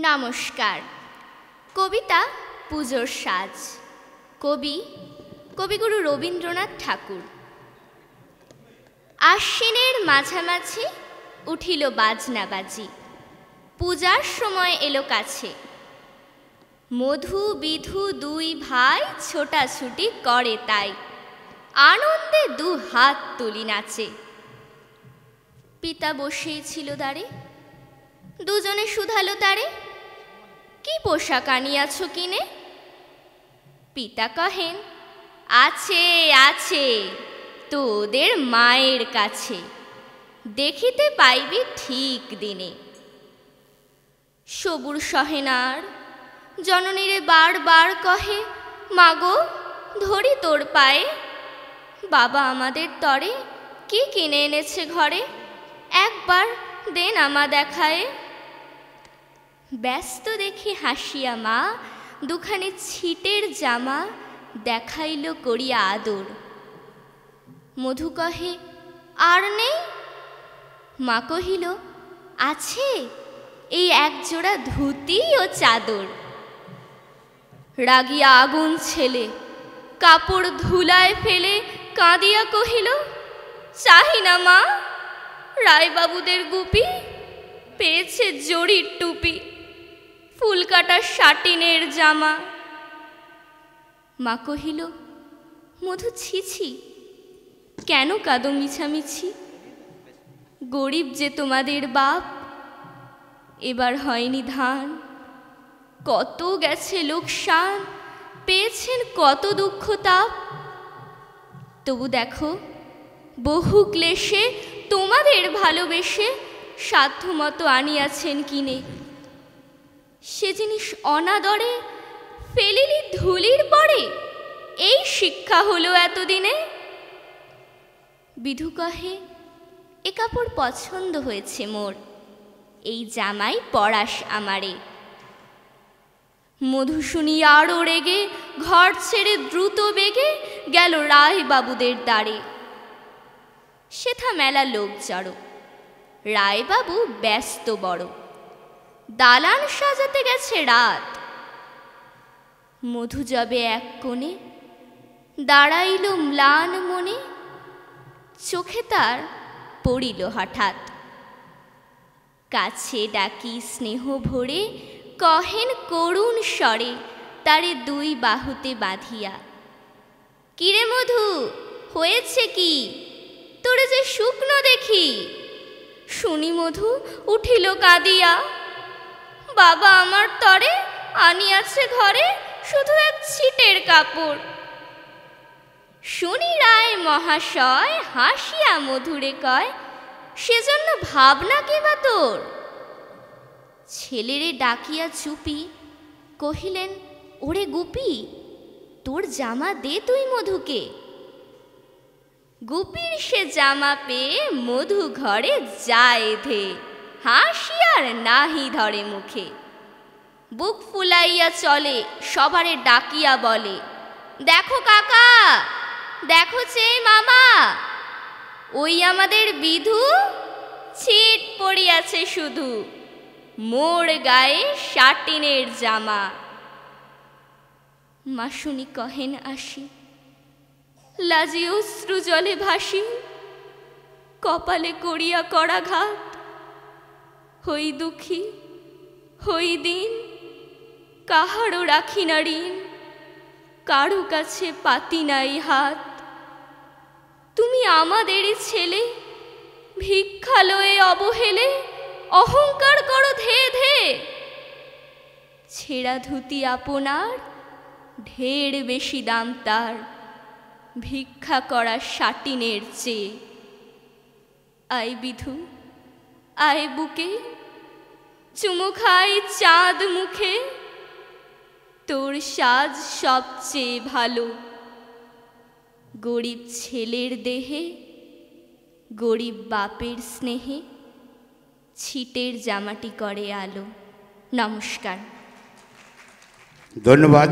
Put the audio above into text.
নমস্কার। কবিতা পুজোর সাজ। কবিগুরু রবীন্দ্রনাথ ঠাকুর। আশ্বিনের মাঝামাঝি উঠিল বাজনা বাজি, পূজার সময় এলো কাছে। মধু বিধু দুই ভাই ছোটাছুটি করে তাই, আনন্দে দু হাত তুলি নাচে। পিতা বসেই ছিল দাঁড়ে, দুজনে শুধালো তারে, কি পোশাক আনিয়াছ কিনে? পিতা কহেন, আছে আছে তোদের মায়ের কাছে, দেখিতে পাইবি ঠিক দিনে। সবুর সহেনার জননীরে বারবার কহে, মাগো ধরি তোর পায়ে, বাবা আমাদের তরে কি কিনে এনেছে ঘরে, একবার দেন আমা দেখায়ে। ব্যস্ত দেখি হাসিয়া মা দুখানি ছিটের জামা দেখাইল করিয়া আদর। মধু কহে, আর নেই? মা কহিল, আছে এই একজোড়া ধুতি ও চাদর। রাগিয়া আগুন ছেলে কাপড় ধুলায় ফেলে কাঁদিয়া কহিল, চাহি না মা, রায়বাবুদের গুপি পেয়েছে জরির টুপি, ফুলকাটা শাটিনের জামা। মা কহিল, মধু ছিছি, কেন কাঁদো মিছামিছি? গরিব যে তোমাদের বাপ, এবার হয়নি ধান, কত গেছে লোকসান, পেয়েছেন কত দুঃখ তাপ। তবু দেখো বহু ক্লেশে তোমাদের ভালোবেসে সাধ্যমতো আনিয়াছেন কিনে। সে জিনিস অনাদরে ফেলিলি ধুলির পরে, এই শিক্ষা হলো এতদিনে। বিধু কহে, এ কাপড় পছন্দ হয়েছে মোর, এই জামাই পরাস আমারে। মধু শুনি আরও রেগে ঘর ছেড়ে দ্রুত বেগে গেল রায়বাবুদের দ্বারে। সেথা মেলা লোক জড়ো, রায়বাবু ব্যস্ত বড়, দালান সাজাতে গেছে রাত। মধু যাবে এক কোণে দাঁড়াইল ম্লান মনে, চোখে তার পড়িল হঠাৎ। কাছে ডাকি স্নেহ ভরে কহেন করুণ স্বরে তারে দুই বাহুতে বাঁধিয়া, কিরে মধু হয়েছে কি, তোরে যে শুকনো দেখি? শুনি মধু উঠিল কাঁদিয়া, বাবা আমার তরে আনিয়াছে ঘরে শুধু এক ছিটের কাপড়। শুনি রায় মহাশয় হাসিয়া মধুরে কয়, সেজন্য ভাবনা কি বা তোর? ছেলেরে ডাকিয়া চুপি কহিলেন, ওরে গুপি, তোর জামা দে তুই মধুকে। গুপির সে জামা পেয়ে মধু ঘরে যায় ধে, হাসি আর নাহি ধরে মুখে। বুক ফুলাইয়া চলে সবারে ডাকিয়া বলে, দেখো কাকা, দেখো চেয়ে মামা, ওই আমাদের বিধু ছিট পড়িয়াছে শুধু, মোর গায়ে শাটিনের জামা। মাসুনি কহেন আসি, লাজি অশ্রু জলে ভাসি, কপালে করিয়া করাঘাত। হই দুঃখী হই দিন, কাহারও রাখি না ঋণ, কারো কাছে পাতি নাই হাত। তুমি আমাদেরই ছেলে, ভিক্ষা লয়ে অবহেলে অহংকার করো ধে ধে। ছেঁড়া ধুতি আপনার ঢের বেশি দাম তার, ভিক্ষা করা শাটিনের চেয়ে। আয় বিধু আয় বুকে, চুমু খাই চাঁদ মুখে, তোর সাজ সবচেয়ে ভালো। গরিব ছেলের দেহে গরিব বাপের স্নেহে ছিটের জামাটি করে আলো। নমস্কার। ধন্যবাদ।